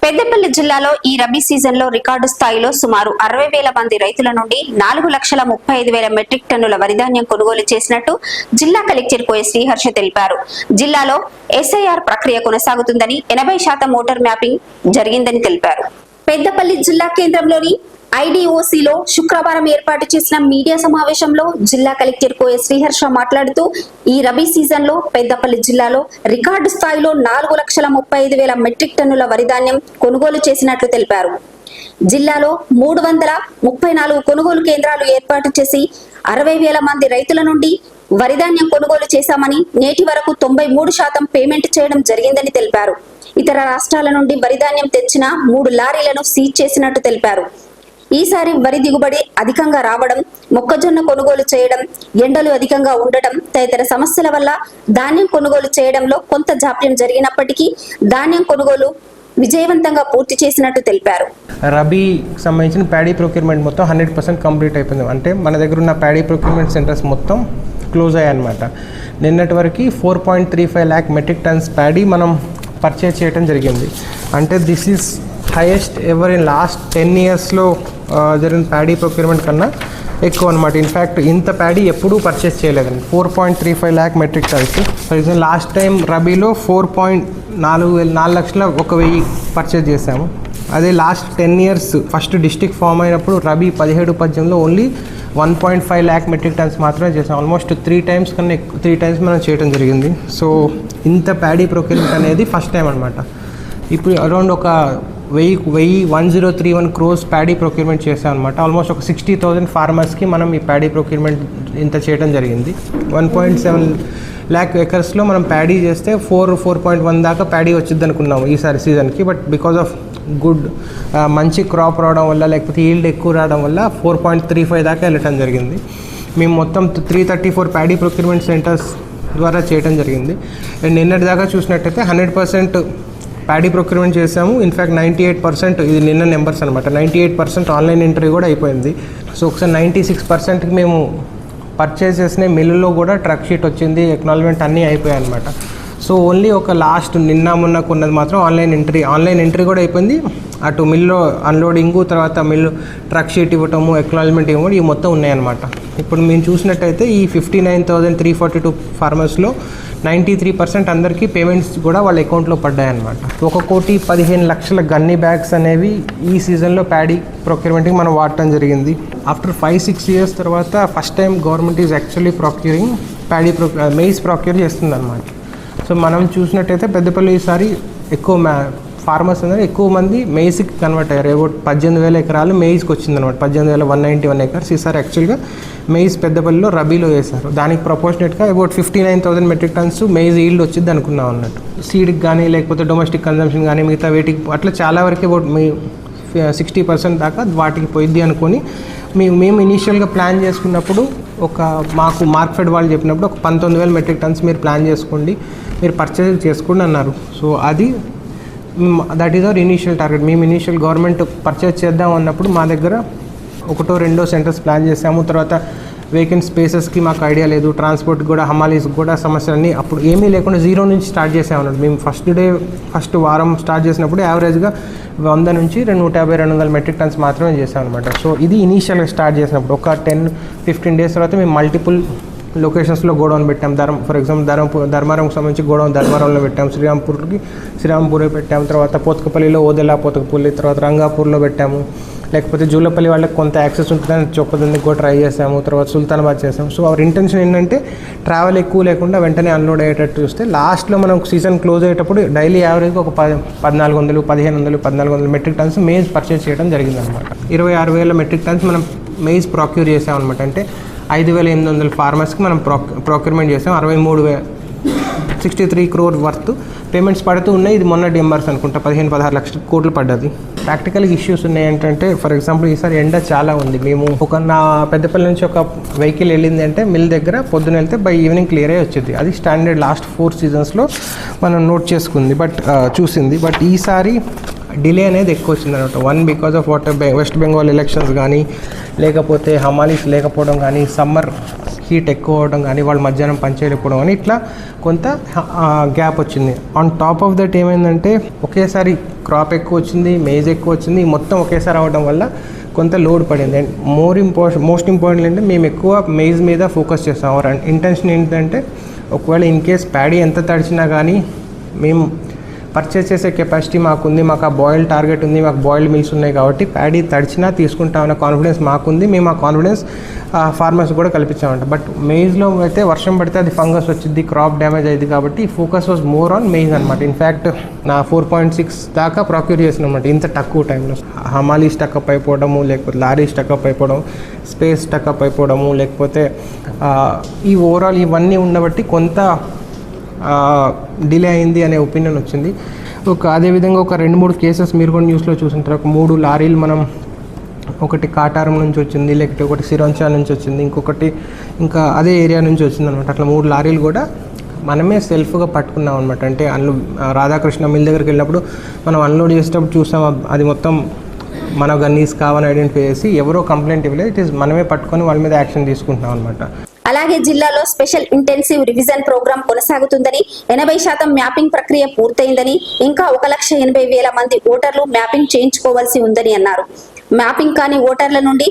పెద్దపల్లి జిల్లాలో ఈ రబీ సీజన్లో రికార్డు స్థాయిలో సుమారు 60,000 మంది రైతుల నుండి 4,35,000 మెట్రిక్ టన్నుల వరిధాన్యం కొనుగోలు చేసినట్టు జిల్లా కలెక్టర్ కోయ శ్రీహర్ష తెలిపారు. జిల్లాలో ఎస్ఐఆర్ ప్రక్రియ కొనసాగుతుందని 80% ఓటర్ మ్యాపింగ్ జరిగిందని తెలిపారు. పెద్దపల్లి జిల్లా కేంద్రంలోని ఐడిఓసిలో శుక్రవారం ఏర్పాటు చేసిన మీడియా సమావేశంలో జిల్లా కలెక్టర్ కోయ శ్రీహర్ష మాట్లాడుతూ ఈ రబీ సీజన్లో పెద్దపల్లి జిల్లాలో రికార్డు స్థాయిలో 4,35,000 మెట్రిక్ టన్నుల వరిధాన్యం కొనుగోలు చేసినట్లు తెలిపారు. జిల్లాలో 334 కొనుగోలు కేంద్రాలు ఏర్పాటు చేసి 60,000 మంది రైతుల నుండి వరిధాన్యం కొనుగోలు చేశామని, నేటి వరకు 93% పేమెంట్ చేయడం జరిగిందని తెలిపారు. ఇతర రాష్ట్రాల నుండి వరిధాన్యం తెచ్చిన 3 లారీలను సీజ్ చేసినట్టు తెలిపారు. ఈసారి వరి దిగుబడి అధికంగా రావడం, మొక్కజొన్న కొనుగోలు చేయడం, ఎండలు అధికంగా ఉండటం తదితర సమస్యల వల్ల ధాన్యం కొనుగోలు చేయడంలో కొంత జాప్యం జరిగినప్పటికీ ధాన్యం కొనుగోలు విజయవంతంగా పూర్తి చేసినట్టు తెలిపారు. రబీ సంబంధించిన ప్యాడీ ప్రొక్యూర్మెంట్ మొత్తం 100% కంప్లీట్ అయిపోయింది. అంటే మన దగ్గర ఉన్న ప్యాడీ ప్రొక్యూర్మెంట్ సెంటర్స్ మొత్తం క్లోజ్ అయ్యాయన్నమాట. నిన్నటి వరకు 4.35 lakh మెట్రిక్ టన్స్ ప్యాడీ మనం పర్చేజ్ చేయడం జరిగింది. అంటే this is highest ever in last 10 yearsలో జరిగిన ప్యాడీ ప్రొక్యూర్మెంట్ కన్నా ఎక్కువ అనమాట. ఇన్ఫ్యాక్ట్ ఇంత ప్యాడీ ఎప్పుడూ పర్చేస్ చేయలేదండి. 4.35 lakh metric tons. For example last time రబీలో 4,04,01,000 పర్చేస్ చేసాము. అదే last 10 years first district form అయినప్పుడు రబీ 17-18లో ఓన్లీ 1.5 lakh మెట్రిక్ టన్స్ మాత్రమే చేసాం. ఆల్మోస్ట్ 3 times కన్నా 3 times మనం చేయడం జరిగింది. సో ఇంత ప్యాడీ ప్రొక్యూర్మెంట్ అనేది ఫస్ట్ టైం అనమాట. ఇప్పుడు అరౌండ్ ఒక 1031 crores ప్యాడీ ప్రొక్యూర్మెంట్ చేసాం అనమాట. ఆల్మోస్ట్ ఒక 60,000 ఫార్మర్స్కి మనం ఈ ప్యాడీ ప్రొక్యూర్మెంట్ ఇంత చేయడం జరిగింది. 1.7 lakh acresలో మనం ప్యాడీ చేస్తే 4.1 దాకా ప్యాడీ వచ్చింది అనుకున్నాము ఈసారి సీజన్కి. బట్ బికాస్ ఆఫ్ గుడ్ మంచి క్రాప్ రావడం వల్ల, లేకపోతే ఈల్డ్ ఎక్కువ రావడం వల్ల 4.35 దాకా వెళ్ళటం జరిగింది. మేము మొత్తం 334 ప్యాడీ ప్రొక్యూర్మెంట్ సెంటర్స్ ద్వారా చేయడం జరిగింది. అండ్ నిన్నటి దాకా చూసినట్టయితే 100% ప్యాడీ ప్రొక్యూర్మెంట్ చేసాము. ఇన్ఫ్యాక్ట్ 98%, ఇది నిన్న నెంబర్స్ అనమాట, 98% ఆన్లైన్ ఎంట్రీ కూడా అయిపోయింది. సో ఒకసారి 96%కి మేము పర్చేస్ చేసిన మిల్లులో కూడా ట్రక్ షీట్ వచ్చింది, ఎక్నాలజ్మెంట్ అన్నీ అయిపోయాయి అనమాట. సో ఓన్లీ ఒక లాస్ట్ నిన్న మొన్న కొన్నది మాత్రం ఆన్లైన్ ఎంట్రీ కూడా అయిపోయింది. అటు మిల్లు అన్లోడింగు, తర్వాత మిల్లు ట్రక్ షీట్ ఇవ్వటము, ఎక్నాలజ్మెంట్ ఇవ్వడం, ఇవి మొత్తం ఉన్నాయన్నమాట. ఇప్పుడు మేము చూసినట్టయితే ఈ 59,342 ఫార్మర్స్లో 93% అందరికీ పేమెంట్స్ కూడా వాళ్ళ అకౌంట్లో పడ్డాయన్నమాట. 1,15,00,000 గన్నీ బ్యాగ్స్ అనేవి ఈ సీజన్లో ప్యాడీ ప్రొక్యూర్మెంట్కి మనం వాడటం జరిగింది. ఆఫ్టర్ 5-6 years తర్వాత first time government is actually procuring maize procure చేస్తుంది అనమాట. సో మనం చూసినట్టయితే పెద్దపల్లి ఈసారి ఎక్కువ ఫార్మర్స్ అనేది ఎక్కువ మంది మెయిస్కి కన్వర్ట్ అయ్యారు. అబౌట్ 18,000 ఎకరాలు మెయిస్కి వచ్చిందనమాట. 18,191 acres ఈసారి యాక్చువల్గా మెయిస్ పెద్దపల్లిలో రబీలో వేశారు. దానికి ప్రపోర్షనేట్గా about 59,000 metric tons maize yield వచ్చింది అనుకున్నాం అన్నట్టు. సీడ్కి కానీ, లేకపోతే డొమెస్టిక్ కన్జంప్షన్ కానీ, మిగతా వేటికి అట్లా చాలా వరకు అబౌట్ 60% దాకా వాటికి పోయిద్ది అనుకొని మేము ఇనీషియల్గా ప్లాన్ చేసుకున్నప్పుడు మాకు మార్కెట్ వాళ్ళు చెప్పినప్పుడు ఒక 19,000 మెట్రిక్ టన్స్ మీరు ప్లాన్ చేసుకోండి, మీరు పర్చేజ్ చేసుకోండి అన్నారు. So that is our initial target. మేము ఇనీషియల్ గవర్నమెంట్ పర్చేజ్ చేద్దాం అన్నప్పుడు మా దగ్గర 1-2 సెంటర్స్ ప్లాన్ చేసాము. తర్వాత వేకెంట్ స్పేసెస్కి మాకు ఐడియా లేదు, ట్రాన్స్పోర్ట్కి కూడా, హమాలీస్కి కూడా సమస్యలన్నీ అప్పుడు ఏమీ లేకుండా 0 నుంచి స్టార్ట్ చేసామన్నట్టు. మేము ఫస్ట్ వారం స్టార్ట్ చేసినప్పుడు యావరేజ్గా 100 నుంచి 150-200 మెట్రిక్ టన్స్ మాత్రమే చేసాం అనమాట. సో ఇది ఇనీషియల్గా స్టార్ట్ చేసినప్పుడు. ఒక 10-15 days తర్వాత మేము మల్టిపుల్ లొకేషన్స్లో గోడౌన్ పెట్టాం. ఫర్ ఎగ్జాంపుల్ ధర్మారంకి సంబంధించి గోడౌన్ ధర్మారంలో పెట్టాము, శ్రీరాంపూర్లో పెట్టాము, తర్వాత పోతకపల్లిలో పోతకపల్లి, తర్వాత రంగాపూర్లో పెట్టాము, లేకపోతే జూలపల్లి వాళ్ళకి కొంత యాక్సెస్ ఉంటుందని చొప్పదందికి కూడా ట్రై చేసాము, తర్వాత సుల్తానాబాద్ చేసాము. సో అవర్ ఇంటెన్షన్ ఏంటంటే ట్రావెల్ ఎక్కువ లేకుండా వెంటనే అన్లోడ్ అయ్యేటట్టు చూస్తే లాస్ట్లో మనం సీజన్ క్లోజ్ అయ్యేటప్పుడు డైలీ యావరేజ్గా ఒక 1,400, 1,500, 1,400 మెట్రిక్ టన్స్ మెయిజ్ పర్చేజ్ చేయడం జరిగిందనమాట. 26,000 మెట్రిక్ టన్స్ మనం మెయిజ్ ప్రొక్యూర్ చేసామన్నమాట. అంటే 5,800 ఫార్మర్స్కి మనం ప్రొక్యూర్మెంట్ చేసాం. 63 crore వర్త్ పేమెంట్స్ పడుతూ ఉన్నాయి. ఇది మొన్న నెంబర్స్ అనుకుంటా 15-16 లక్షల కోట్లు పడ్డది. ప్రాక్టికల్గా ఇష్యూస్ ఉన్నాయి ఏంటంటే, ఫర్ ఎగ్జాంపుల్ ఈసారి ఎండ చాలా ఉంది. మేము నా పెద్దపల్లి నుంచి ఒక వెహికల్ వెళ్ళింది అంటే మిల్ దగ్గర పొద్దున వెళ్తే బై ఈవినింగ్ క్లియర్ అయ్యి వచ్చింది. అది స్టాండర్డ్ లాస్ట్ 4 seasonsలో మనం నోట్ చేసుకుంది, చూసింది. బట్ ఈసారి డిలే అనేది ఎక్కువ వచ్చింది అనమాట. 1 because of west Bengal elections కానీ, లేకపోతే హమాలీస్ లేకపోవడం కానీ, సమ్మర్ హీట్ ఎక్కువ అవడం కానీ, వాళ్ళు మధ్యాహ్నం పనిచేయకపోవడం కానీ, ఇట్లా కొంత గ్యాప్ వచ్చింది. ఆన్ టాప్ ఆఫ్ దట్ ఏమైందంటే ఒకేసారి క్రాప్ ఎక్కువ వచ్చింది, మేజ్ ఎక్కువ వచ్చింది, మొత్తం ఒకేసారి అవ్వడం వల్ల కొంత లోడ్ పడింది. అండ్ మోస్ట్ ఇంపార్టెంట్ అంటే మేము ఎక్కువ మేజ్ మీద ఫోకస్ చేస్తాం. అవర్ ఇంటెన్షన్ ఏంటంటే ఒకవేళ ఇన్ కేస్ ప్యాడీ ఎంత తడిచినా కానీ మేము పర్చేస్ చేసే కెపాసిటీ మాకుంది, మాకు ఆ బాయిల్డ్ టార్గెట్ ఉంది, మాకు బాయిల్డ్ మిల్స్ ఉన్నాయి కాబట్టి ప్యాడీ తడిచినా తీసుకుంటామన్న కాన్ఫిడెన్స్ మాకుంది. మేము ఆ కాన్ఫిడెన్స్ ఫార్మర్స్ కూడా కల్పించామంట. బట్ మేజ్లో అయితే వర్షం పడితే అది ఫంగస్ వచ్చింది, క్రాప్ డ్యామేజ్ అయింది కాబట్టి focus was more on maize అనమాట. ఇన్ఫ్యాక్ట్ నా 4.6 దాకా ప్రొక్యూర్ చేసినమాట ఇంత తక్కువ టైంలో. హమాలీ స్టక్అప్ అయిపోవడము, లేకపోతే లారీ స్టక్అప్ అయిపోవడం, స్పేస్ స్టక్అప్ అయిపోవడము, లేకపోతే ఈ ఓవరాల్ ఇవన్నీ ఉండబట్టి కొంత డిలే అయింది అనే ఒపీనియన్ వచ్చింది. అదేవిధంగా ఒక 2-3 కేసెస్ మీరు కూడా న్యూస్లో చూసుంటారు. ఒక 3 లారీలు మనం, ఒకటి కాటారం నుంచి వచ్చింది, లేకపోతే ఒకటి సిరోంచా నుంచి వచ్చింది, ఇంకొకటి ఇంకా అదే ఏరియా నుంచి వచ్చింది అనమాట. అట్లా 3 లారీలు కూడా మనమే సెల్ఫ్గా పట్టుకున్నాం అనమాట. అంటే రాధాకృష్ణ మిల్ దగ్గరికి వెళ్ళినప్పుడు మనం అన్లోడ్ చేసేటప్పుడు చూసాం, అది మొత్తం మన గన్నీస్ కావాలని ఐడెంటిఫై చేసి ఎవరో కంప్లైంట్ ఇవ్వలేదు, ఇట్ ఈస్ మనమే పట్టుకొని వాళ్ళ మీద యాక్షన్ తీసుకుంటున్నాం అనమాట. అలాగే జిల్లాలో స్పెషల్ ఇంటెన్సివ్ రివిజన్ ప్రోగ్రాం కొనసాగుతుందని, 80% మ్యాపింగ్ ప్రక్రియ పూర్తయిందని, ఇంకా 1,80,000 మంది ఓటర్లు మ్యాపింగ్ చేయించుకోవాల్సి ఉందని అన్నారు. మ్యాపింగ్ కాని ఓటర్ల నుండి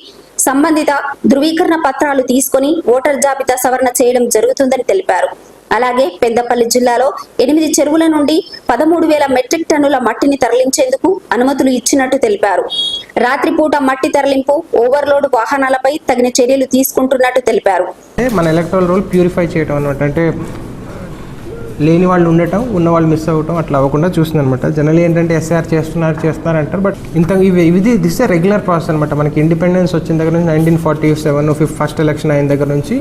సంబంధిత ధృవీకరణ పత్రాలు తీసుకొని ఓటర్ జాబితా సవరణ చేయడం జరుగుతుందని తెలిపారు. అలాగే పెద్దపల్లి జిల్లాలో 8 చెరువుల నుండి 13,000 మెట్రిక్ టన్నుల మట్టిని తరలించేందుకు అనుమతులు ఇచ్చినట్టు తెలిపారు. రాత్రిపూట మట్టి తరలింపు, ఓవర్లోడ్ వాహనాలపై తగిన చర్యలు తీసుకుంటున్నట్టు తెలిపారు. మన ఎలక్ట్రల్ రోల్ ప్యూరిఫై చేయడం అనమాట. అంటే లేని వాళ్ళు ఉండటం, ఉన్న వాళ్ళు మిస్ అవ్వటం అట్లా అవ్వకుండా చూస్తుంది అనమాట. జనరల్ ఏంటంటే ఎస్ఐఆర్ చేస్తున్నారు అంటారు, but this A regular process అనమాట. మనకి ఇండిపెండెన్స్ వచ్చిన దగ్గర నుంచి 1947 ఫస్ట్ ఎలక్షన్ అయిన దగ్గర నుంచి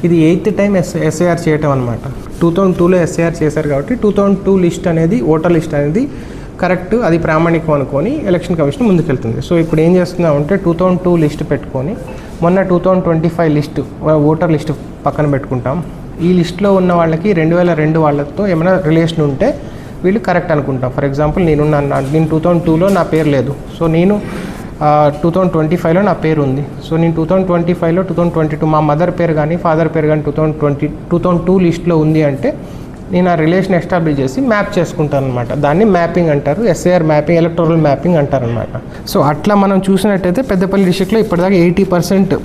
ఇది 8th టైం ఎస్ఐఆర్ చేయటం అనమాట. 2002లో ఎస్ఐఆర్ చేశారు కాబట్టి 2002 లిస్ట్ అనేది, ఓటర్ లిస్ట్ అనేది కరెక్ట్, అది ప్రామాణికం అనుకొని ఎలక్షన్ కమిషన్ ముందుకెళ్తుంది. సో ఇప్పుడు ఏం చేస్తున్నామంటే 2002 లిస్ట్ పెట్టుకొని మొన్న 2025 లిస్ట్ ఓటర్ లిస్ట్ పక్కన పెట్టుకుంటాం. ఈ లిస్ట్లో ఉన్న వాళ్ళకి 2002 వాళ్ళతో ఏమైనా రిలేషన్ ఉంటే వీళ్ళు కరెక్ట్ అనుకుంటాం. ఫర్ ఎగ్జాంపుల్ నేను 2002లో నా పేరు లేదు, సో నేను 2025లో నా పేరు ఉంది. సో నేను 2025లో 2022 మా మదర్ పేరు కానీ ఫాదర్ పేరు కానీ 2002 లిస్ట్లో ఉంది అంటే నేను ఆ రిలేషన్ ఎస్టాబ్లిష్ చేసి మ్యాప్ చేసుకుంటాను అనమాట. దాన్ని మ్యాపింగ్ అంటారు, ఎస్ఐఆర్ మ్యాపింగ్, ఎలక్టోరల్ మ్యాపింగ్ అంటారు అనమాట. సో అట్లా మనం చూసినట్టయితే పెద్దపల్లి డిస్ట్రిక్ట్లో ఇప్పటిదాకా 80%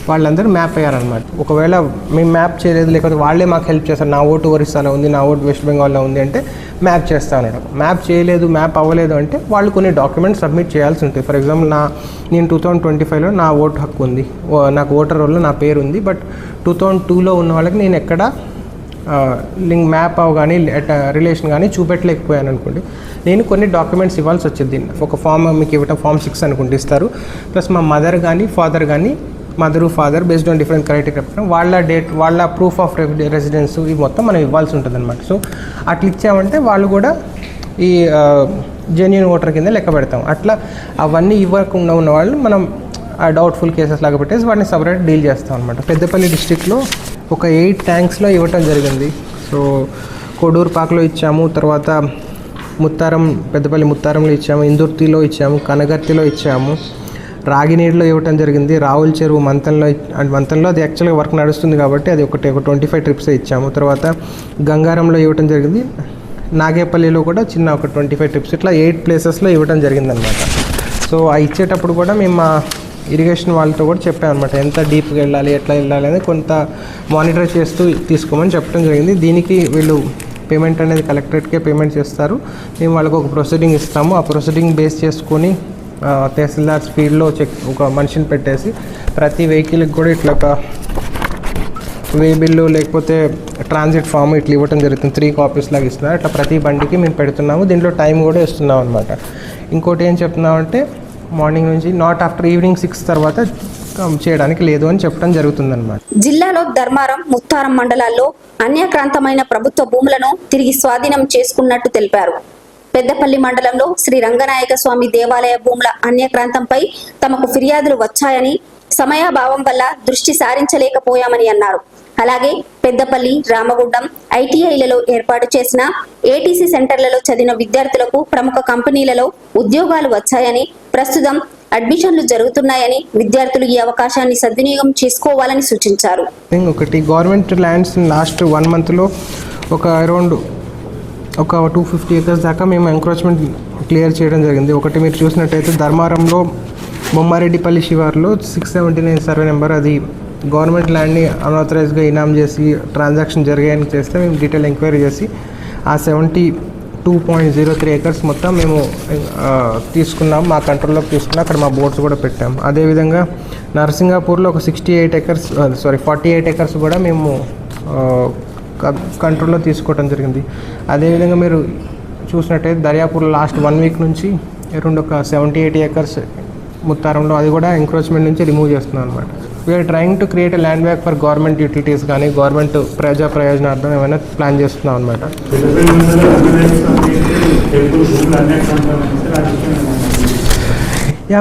వాళ్ళందరూ మ్యాప్ అయ్యారనమాట. ఒకవేళ మేము మ్యాప్ చేయలేదు, లేకపోతే వాళ్ళే మాకు హెల్ప్ చేస్తారు, నా ఓటు ఒరిస్సాలో ఉంది, నా ఓటు వెస్ట్ బెంగాల్లో ఉంది అంటే మ్యాప్ చేస్తా అన్నాడు. మ్యాప్ చేయలేదు, మ్యాప్ అవ్వలేదు అంటే వాళ్ళు కొన్ని డాక్యుమెంట్స్ సబ్మిట్ చేయాల్సి ఉంటుంది. ఫర్ ఎగ్జాంపుల్ నేను 2025లో నా ఓటు హక్కు ఉంది, నాకు ఓటర్ రోల్లో నా పేరు ఉంది, బట్ 2002లో ఉన్న వాళ్ళకి నేను ఎక్కడ లింక్ మ్యాప్ అవ కానీ రిలేషన్ కానీ చూపెట్టలేకపోయాను అనుకోండి, నేను కొన్ని డాక్యుమెంట్స్ ఇవ్వాల్సి వచ్చింది. ఒక ఫామ్ మీకు ఇవ్వటం ఫామ్ 6 అనుకుంటే ఇస్తారు, ప్లస్ మా మదర్ కానీ ఫాదర్ కానీ, mother father based on different criteria ప్రకారం వాళ్ళ ప్రూఫ్ ఆఫ్ రెసిడెన్స్ ఇవి మొత్తం మనం ఇవ్వాల్సి ఉంటుంది అనమాట. సో అట్లా ఇచ్చామంటే వాళ్ళు కూడా ఈ జెన్యూన్ ఓటర్ కింద లెక్క పెడతాం. అట్లా అవన్నీ ఇవ్వకుండా ఉన్న వాళ్ళు మనం డౌట్ఫుల్ కేసెస్ లాగా పెట్టేసి వాటిని సపరేట్ డీల్ చేస్తాం అనమాట. పెద్దపల్లి డిస్ట్రిక్ట్లో ఒక 8 ట్యాంక్స్లో ఇవ్వటం జరిగింది. సో కోడూరుపాకలో ఇచ్చాము, తర్వాత పెద్దపల్లి ముత్తారంలో ఇచ్చాము, ఇందుర్తిలో ఇచ్చాము, కనగర్తిలో ఇచ్చాము, రాగినీడులో ఇవ్వటం జరిగింది, రావుల చెరువు మంతంలో అది యాక్చువల్గా వర్క్ నడుస్తుంది కాబట్టి అది ఒక 25 ట్రిప్స్ ఇచ్చాము. తర్వాత గంగారంలో ఇవ్వటం జరిగింది, నాగేపల్లిలో కూడా చిన్న ఒక 25 ట్రిప్స్, ఇట్లా 8 ప్లేసెస్లో ఇవ్వటం జరిగిందనమాట. సో ఆ ఇచ్చేటప్పుడు కూడా మేము మా ఇరిగేషన్ వాళ్ళతో కూడా చెప్పామన్నమాట, ఎంత డీప్గా వెళ్ళాలి, ఎట్లా వెళ్ళాలి అనేది కొంత మానిటర్ చేస్తూ తీసుకోమని చెప్పడం జరిగింది. దీనికి వీళ్ళు పేమెంట్ అనేది కలెక్టరేట్కే పేమెంట్ చేస్తారు, మేము వాళ్ళకు ఒక ప్రొసీడింగ్ ఇస్తాము. ఆ ప్రొసీడింగ్ బేస్ చేసుకొని తహసీల్దార్ స్పీడ్లో ఒక మనిషిని పెట్టేసి ప్రతి వెహికల్కి కూడా ఇట్లా ఒక వే బిల్లు లేకపోతే ట్రాన్సిట్ ఫామ్ ఇట్లా ఇవ్వటం జరుగుతుంది. 3 కాపీస్ లాగా ఇస్తున్నారు. అట్లా ప్రతి బండికి మేము పెడుతున్నాము, దీంట్లో టైం కూడా ఇస్తున్నాం అనమాట. ఇంకోటి ఏం చెప్తున్నామంటే మార్నింగ్ నుంచి నాట్ ఆఫ్టర్ ఈవినింగ్ 6 తర్వాత చేయడానికి లేదు అని చెప్పడం జరుగుతుందన్నమాట. జిల్లాలో ధర్మారం, ముత్తారం మండలాల్లో అన్యాక్రాంతమైన ప్రభుత్వ భూములను తిరిగి స్వాధీనం చేసుకున్నట్టు తెలిపారు. పెద్దపల్లి మండలంలో శ్రీ రంగనాయక స్వామి దేవాలయ భూముల అన్యాక్రాంతంపై తమకు ఫిర్యాదులు వచ్చాయని, సమయాభావం వల్ల దృష్టి సారించలేకపోయామని అన్నారు. అలాగే పెద్దపల్లి, రామగుండం, ఐటీఐలలో ఏర్పాటు చేసిన ఏటీసీ సెంటర్లలో చదివిన విద్యార్థులకు ప్రముఖ కంపెనీలలో ఉద్యోగాలు వచ్చాయని, ప్రస్తుతం అడ్మిషన్లు జరుగుతున్నాయని, విద్యార్థులు ఈ అవకాశాన్ని సద్వినియోగం చేసుకోవాలని సూచించారు. ఒకటి గవర్నమెంట్ ల్యాండ్స్ లాస్ట్ 1 monthలో ఒక అరౌండ్ ఒక 250 acres దాకా మేము ఎంక్రోచ్మెంట్ క్లియర్ చేయడం జరిగింది. ఒకటి మీరు చూసినట్టయితే ధర్మారంలో బొమ్మారెడ్డిపల్లి శివార్లో 679 సర్వే నెంబర్, అది గవర్నమెంట్ ల్యాండ్ని అన్ఆథరైజ్గా ఇనామ్ చేసి ట్రాన్సాక్షన్ జరిగాయని చేస్తే మేము డీటెయిల్ ఎంక్వైరీ చేసి ఆ 72.03 acres మొత్తం మేము తీసుకున్నాం, మా కంట్రోల్లోకి తీసుకున్నాం. అక్కడ మా బోర్డ్స్ కూడా పెట్టాం. అదేవిధంగా నరసింగాపూర్లో ఒక 48 acres కూడా మేము కంట్రోల్లో తీసుకోవడం జరిగింది. అదేవిధంగా మీరు చూసినట్టయితే దర్యాపూర్లో లాస్ట్ 1 week నుంచి అరౌండ్ ఒక 78 acres ముత్తారంలో, అది కూడా ఎంక్రోచ్మెంట్ నుంచి రిమూవ్ చేస్తున్నాం అనమాట. We are trying to create a land bank for government utilities కానీ గవర్నమెంట్ ప్రయోజనార్థం ఏమైనా ప్లాన్ చేస్తున్నాం అనమాట.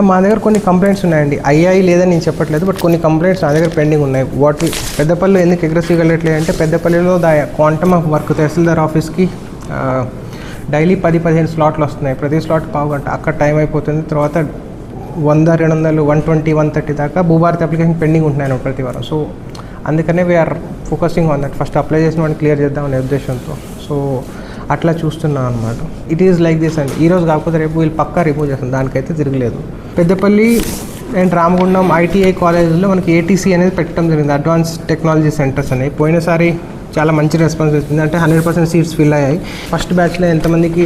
మా దగ్గర కొన్ని కంప్లైంట్స్ ఉన్నాయండి. అయ్యాయి లేదని నేను చెప్పట్లేదు, బట్ కొన్ని కంప్లైంట్స్ నా దగ్గర పెండింగ్ ఉన్నాయి. పెద్దపల్లిలో ఎందుకు అగ్రెసివ్గా వెళ్ళట్లేదు అంటే పెద్దపల్లిలో క్వాంటమ్ ఆఫ్ వర్క్ తహసీల్దార్ ఆఫీస్కి డైలీ 10-15 స్లాట్లు వస్తున్నాయి. ప్రతి స్లాట్ పావు గంట, అక్కడ టైం అయిపోతుంది. తర్వాత 100, 200, 120, 130 దాకా భూభారతి అప్లికేషన్ పెండింగ్ ఉంటున్నాయి ప్రతి వారం. సో అందుకనే we are focusing on that. First apply చేసిన వాడిని క్లియర్ చేద్దామనే ఉద్దేశంతో సో అట్లా చూస్తున్నాం అనమాట. ఇట్ ఈజ్ లైక్ దిస్ అండి. ఈరోజు కాకపోతే రేపు వీళ్ళు పక్కా రిమూవ్ చేస్తాం, దానికైతే తిరగలేదు. పెద్దపల్లి అండ్ రామగుండం ఐటీఐ కాలేజీలో మనకి ఏటీసీ అనేది పెట్టడం జరిగింది, అడ్వాన్స్ టెక్నాలజీ సెంటర్స్ అనేవి. పోయినసారి చాలా మంచి రెస్పాన్స్ వచ్చింది, అంటే 100% సీట్స్ ఫిల్ అయ్యాయి. ఫస్ట్ బ్యాచ్లో ఎంతమందికి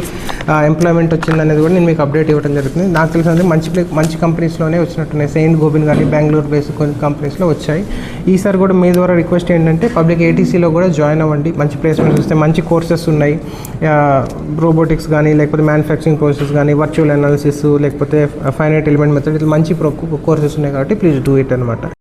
ఎంప్లాయ్మెంట్ వచ్చింది అనేది కూడా నేను మీకు అప్డేట్ ఇవ్వడం జరుగుతుంది. నాకు తెలిసినది మంచి కంపెనీస్లోనే వచ్చినట్టున్నాయి. సెయింట్ గోబిన్ కానీ బెంగళూరు బేస్డ్ కొన్ని కంపెనీస్లో వచ్చాయి. ఈసారి కూడా మీ ద్వారా రిక్వెస్ట్ ఏంటంటే పబ్లిక్ ఏటీసీలో కూడా జాయిన్ అవ్వండి. మంచి ప్లేస్మెంట్స్ వస్తాయి, మంచి కోర్సెస్ ఉన్నాయి. రోబోటిక్స్ కానీ లేకపోతే మ్యానుఫ్యాక్చరింగ్ కోర్సెస్ కానీ వర్చువల్ అనాలిసిస్ లేకపోతే ఫైనైట్ ఎలిమెంట్ మెథడ్, ఇట్లా మంచి కోర్సెస్ ఉన్నాయి. కాబట్టి ప్లీజ్ డూ ఇట్ అనమాట.